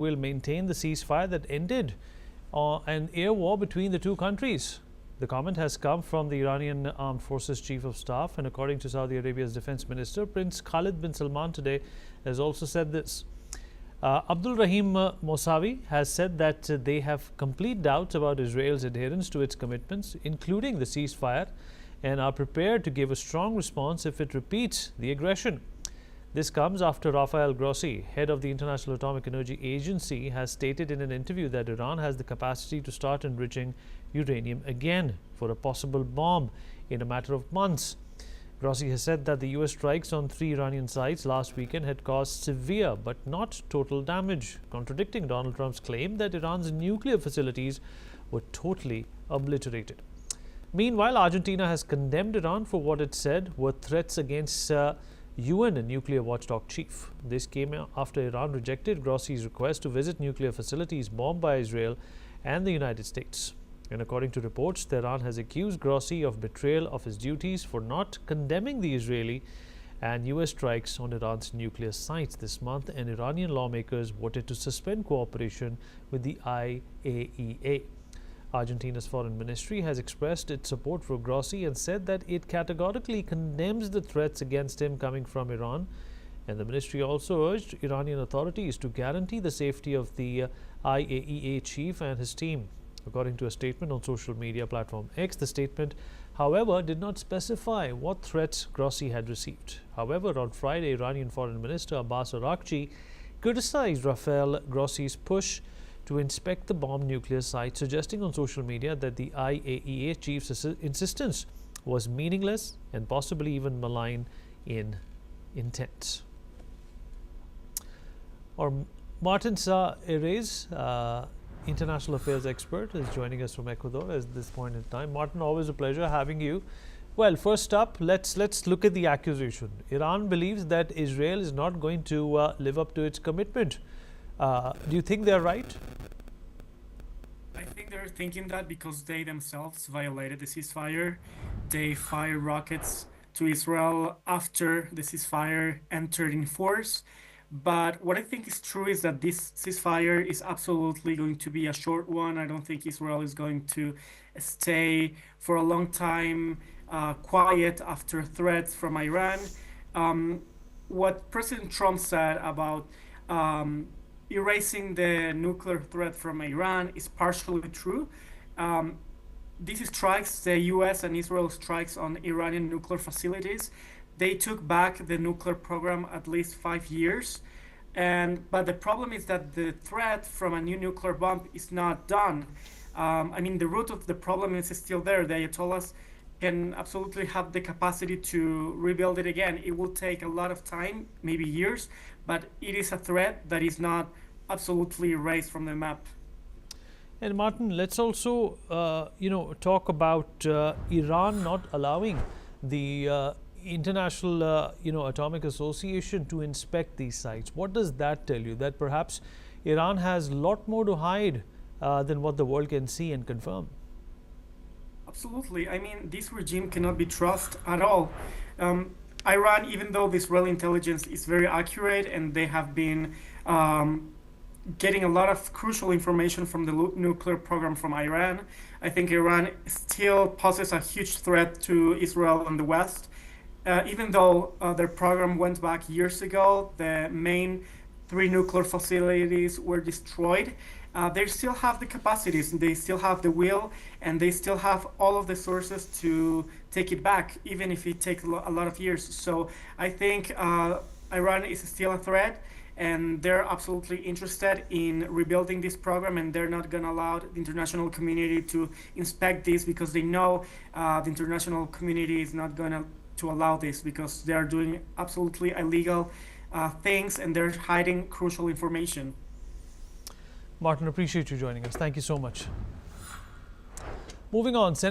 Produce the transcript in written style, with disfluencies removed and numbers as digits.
will maintain the ceasefire that ended an air war between the two countries. The comment has come from the Iranian Armed Forces Chief of Staff, and according to Saudi Arabia's Defense Minister, Prince Khalid bin Salman today has also said this. Abdul Rahim Mousavi has said that they have complete doubts about Israel's adherence to its commitments, including the ceasefire, and are prepared to give a strong response if it repeats the aggression. This comes after Rafael Grossi, head of the International Atomic Energy Agency, has stated in an interview that Iran has the capacity to start enriching uranium again for a possible bomb in a matter of months. Grossi has said that the US strikes on 3 Iranian sites last weekend had caused severe but not total damage, contradicting Donald Trump's claim that Iran's nuclear facilities were totally obliterated. Meanwhile, Argentina has condemned Iran for what it said were threats against UN nuclear watchdog chief. This came after Iran rejected Grossi's request to visit nuclear facilities bombed by Israel and the United States. And according to reports, Tehran has accused Grossi of betrayal of his duties for not condemning the Israeli and US strikes on Iran's nuclear sites this month, and Iranian lawmakers voted to suspend cooperation with the IAEA. Argentina's foreign ministry has expressed its support for Grossi and said that it categorically condemns the threats against him coming from Iran. And the ministry also urged Iranian authorities to guarantee the safety of the IAEA chief and his team. According to a statement on social media platform X, the statement, however, did not specify what threats Grossi had received. However, on Friday, Iranian Foreign Minister Abbas Araghchi criticized Rafael Grossi's push to inspect the bombed nuclear site, suggesting on social media that the IAEA chief's insistence was meaningless and possibly even malign in intent. Or Martin Erez, international affairs expert, is joining us from Ecuador at this point in time. Martin, always a pleasure having you. Well, first up, let's look at the accusation. Iran believes that Israel is not going to live up to its commitment. Do you think they're right? I think they're thinking that because they themselves violated the ceasefire. They fired rockets to Israel after the ceasefire entered in force. But what I think is true is that this ceasefire is absolutely going to be a short one. I don't think Israel is going to stay for a long time quiet after threats from Iran. What President Trump said about erasing the nuclear threat from Iran is partially true. These strikes, the US and Israel strikes on Iranian nuclear facilities, they took back the nuclear program at least 5 years. But the problem is that the threat from a new nuclear bomb is not done. I mean, the root of the problem is still there. The Ayatollahs can absolutely have the capacity to rebuild it again. It will take a lot of time, maybe years, but it is a threat that is not absolutely erased from the map. And Martin, let's also, talk about Iran not allowing the International, Atomic Association to inspect these sites. What does that tell you? That perhaps Iran has a lot more to hide than what the world can see and confirm. Absolutely. I mean, this regime cannot be trusted at all. Iran, even though the Israeli intelligence is very accurate and they have been getting a lot of crucial information from the nuclear program from Iran, I think Iran still poses a huge threat to Israel and the West. Even though their program went back years ago, the main 3 nuclear facilities were destroyed. They still have the capacities, they still have the will, and they still have all of the sources to take it back, even if it takes a lot of years. So I think Iran is still a threat, and they're absolutely interested in rebuilding this program, and they're not going to allow the international community to inspect this because they know the international community is not going to allow this because they are doing absolutely illegal things and they're hiding crucial information. Martin, appreciate you joining us. Thank you so much. Moving on, Senator